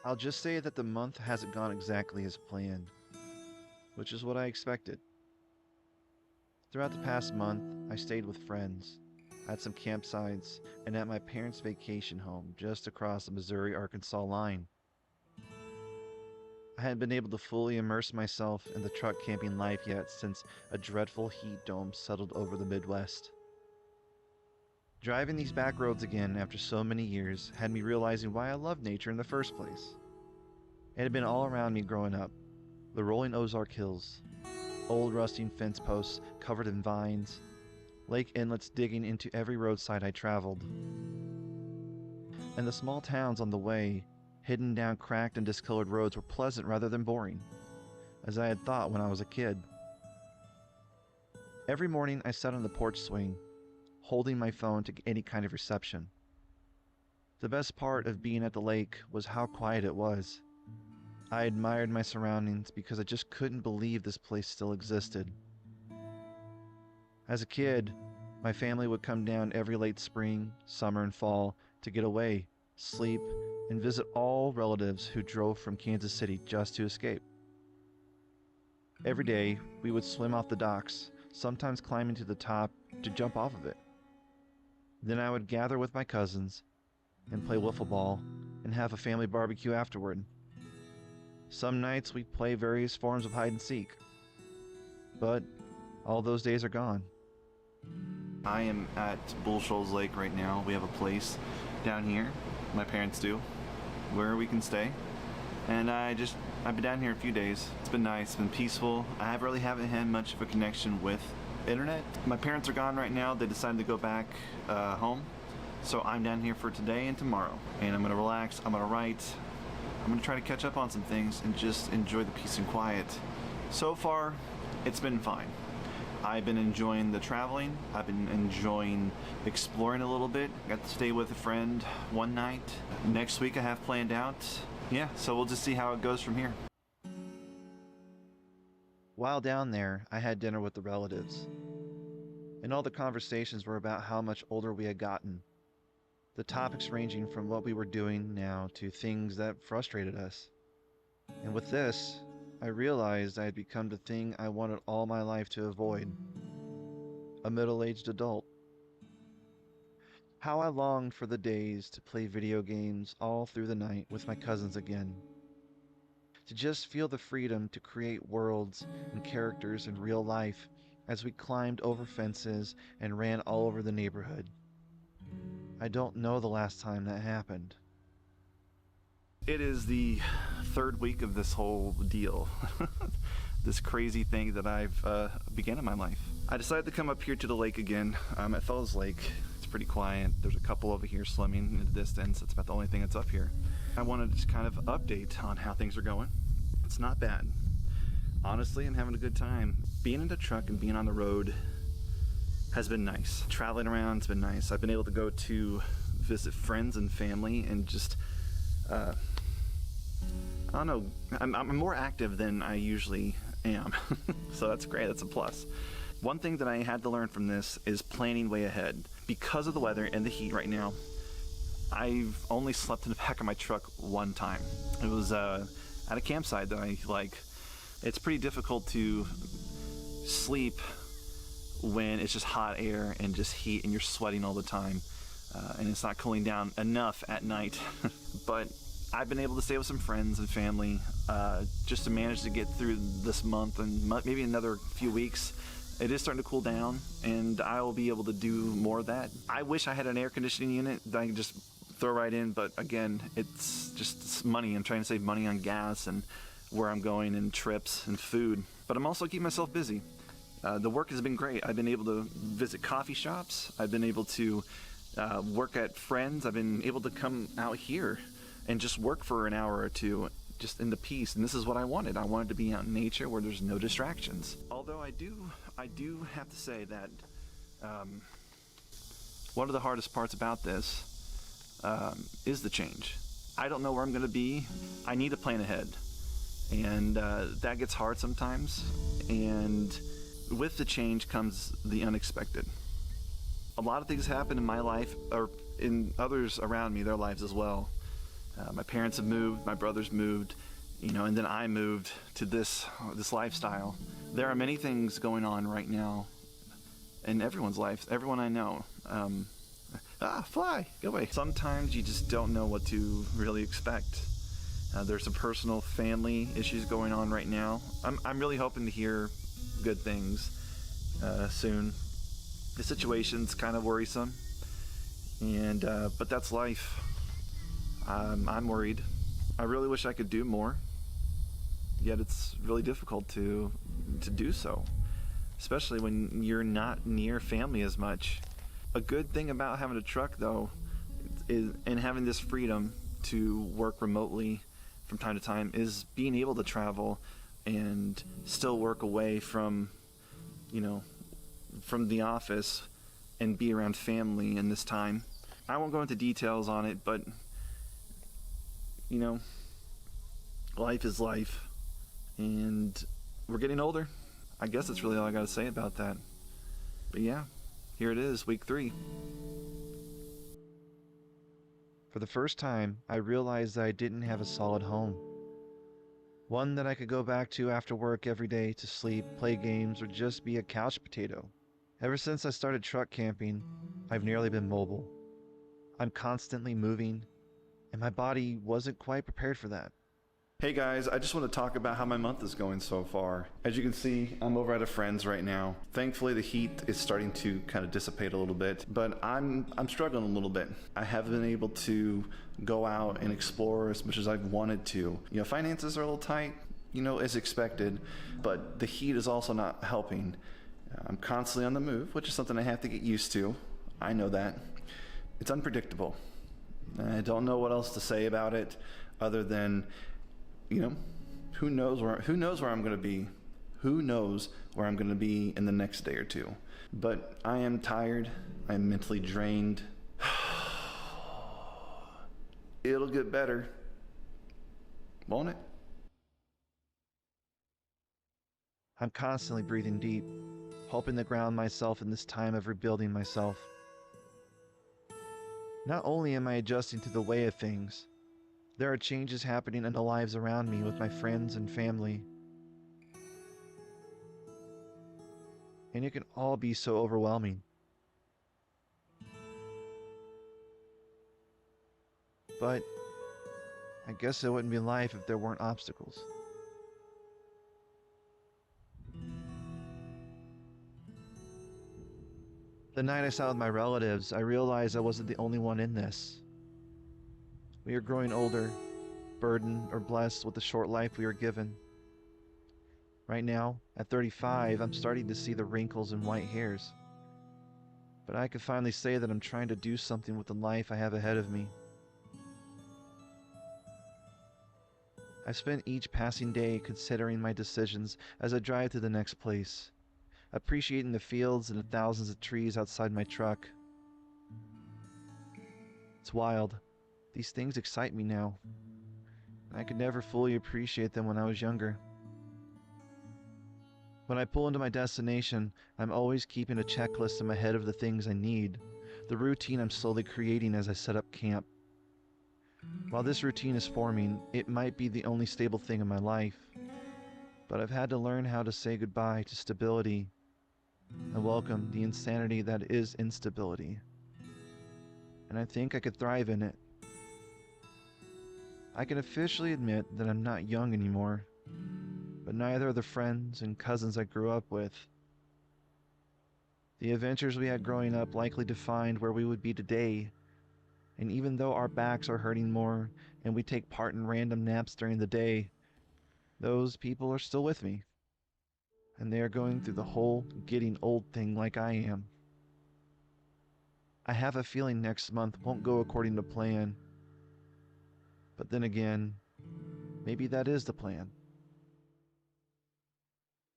I'll just say that the month hasn't gone exactly as planned, which is what I expected. Throughout the past month, I stayed with friends, at some campsites, and at my parents' vacation home just across the Missouri Arkansas line. I hadn't been able to fully immerse myself in the truck camping life yet since a dreadful heat dome settled over the Midwest. Driving these back roads again after so many years had me realizing why I loved nature in the first place. It had been all around me growing up: the rolling Ozark Hills, old rusting fence posts covered in vines, lake inlets digging into every roadside I traveled, and the small towns on the way, hidden down cracked and discolored roads, were pleasant rather than boring, as I had thought when I was a kid. Every morning I sat on the porch swing, holding my phone to any kind of reception. The best part of being at the lake was how quiet it was. I admired my surroundings because I just couldn't believe this place still existed. As a kid, my family would come down every late spring, summer, and fall to get away, sleep, and visit all relatives who drove from Kansas City just to escape. Every day, we would swim off the docks, sometimes climbing to the top to jump off of it. Then I would gather with my cousins and play wiffle ball and have a family barbecue afterward. Some nights we'd play various forms of hide and seek, but all those days are gone. I am at Bull Shoals Lake right now. We have a place down here, my parents do, where we can stay. And I've been down here a few days. It's been nice, it's been peaceful. I really haven't had much of a connection with internet. My parents are gone right now. They decided to go back home. So I'm down here for today and tomorrow. And I'm gonna relax, I'm gonna write, I'm gonna try to catch up on some things and just enjoy the peace and quiet. So far, it's been fine. I've been enjoying the traveling. I've been enjoying exploring a little bit. Got to stay with a friend one night. Next week I have planned out. Yeah, so we'll just see how it goes from here. While down there, I had dinner with the relatives, and all the conversations were about how much older we had gotten. The topics ranging from what we were doing now to things that frustrated us. And with this, I realized I had become the thing I wanted all my life to avoid: a middle-aged adult. How I longed for the days to play video games all through the night with my cousins again. To just feel the freedom to create worlds and characters in real life as we climbed over fences and ran all over the neighborhood. I don't know the last time that happened. It is the third week of this whole deal. This crazy thing that I've began in my life. I decided to come up here to the lake again. I'm at Fells Lake. It's pretty quiet. There's a couple over here swimming in the distance. It's about the only thing that's up here. I wanted to just kind of update on how things are going. It's not bad. Honestly, I'm having a good time. Being in the truck and being on the road has been nice. Traveling around has been nice. I've been able to go to visit friends and family and just I don't know, I'm more active than I usually am. So that's great, that's a plus. One thing that I had to learn from this is planning way ahead. Because of the weather and the heat right now, I've only slept in the back of my truck one time. It was at a campsite that I like. It's pretty difficult to sleep when it's just hot air and just heat and you're sweating all the time. And it's not cooling down enough at night. But I've been able to stay with some friends and family just to manage to get through this month and maybe another few weeks. It is starting to cool down and I will be able to do more of that. I wish I had an air conditioning unit that I can just throw right in, but again, it's money. I'm trying to save money on gas and where I'm going and trips and food. But I'm also keeping myself busy. The work has been great. I've been able to visit coffee shops. I've been able to work at friends. I've been able to come out here and just work for an hour or two just in the peace. And this is what I wanted. I wanted to be out in nature where there's no distractions. Although I do have to say that one of the hardest parts about this is the change. I don't know where I'm going to be. I need to plan ahead. And that gets hard sometimes. And with the change comes the unexpected. A lot of things happen in my life or in others around me, their lives as well. My parents have moved, my brothers moved, and then I moved to this lifestyle. There are many things going on right now in everyone's life, everyone I know. Fly, go away. Sometimes you just don't know what to really expect. There's some personal family issues going on right now. I'm really hoping to hear good things soon. The situation's kind of worrisome, but that's life. I'm worried. I really wish I could do more, yet it's really difficult to do so, especially when you're not near family as much. A good thing about having a truck, though, and having this freedom to work remotely from time to time, is being able to travel and still work away from the office and be around family in this time. I won't go into details on it, but life is life, and we're getting older. I guess that's really all I got to say about that. But yeah, here it is, week 3. For the first time, I realized that I didn't have a solid home. One that I could go back to after work every day to sleep, play games, or just be a couch potato. Ever since I started truck camping, I've nearly been mobile. I'm constantly moving, and my body wasn't quite prepared for that. Hey guys, I just want to talk about how my month is going so far. As you can see, I'm over at a friend's right now. Thankfully, the heat is starting to kind of dissipate a little bit, but I'm struggling a little bit. I haven't been able to go out and explore as much as I've wanted to. Finances are a little tight, as expected, but the heat is also not helping. I'm constantly on the move, which is something I have to get used to. I know that. It's unpredictable. I don't know what else to say about it other than who knows where I'm going to be? Who knows where I'm going to be in the next day or two? But I am tired. I'm mentally drained. It'll get better, won't it? I'm constantly breathing deep, hoping to ground myself in this time of rebuilding myself. Not only am I adjusting to the way of things, there are changes happening in the lives around me with my friends and family. And it can all be so overwhelming. But I guess it wouldn't be life if there weren't obstacles. The night I sat with my relatives, I realized I wasn't the only one in this. We are growing older, burdened or blessed with the short life we are given. Right now, at 35, I'm starting to see the wrinkles and white hairs. But I can finally say that I'm trying to do something with the life I have ahead of me. I've spent each passing day considering my decisions as I drive to the next place, appreciating the fields and the thousands of trees outside my truck. It's wild. These things excite me now. I could never fully appreciate them when I was younger. When I pull into my destination, I'm always keeping a checklist in my head of the things I need, the routine I'm slowly creating as I set up camp. While this routine is forming, it might be the only stable thing in my life, but I've had to learn how to say goodbye to stability and welcome the insanity that is instability. And I think I could thrive in it. I can officially admit that I'm not young anymore, but neither are the friends and cousins I grew up with. The adventures we had growing up likely defined where we would be today, and even though our backs are hurting more and we take part in random naps during the day, those people are still with me, and they are going through the whole getting old thing like I am. I have a feeling next month won't go according to plan, but then again, maybe that is the plan.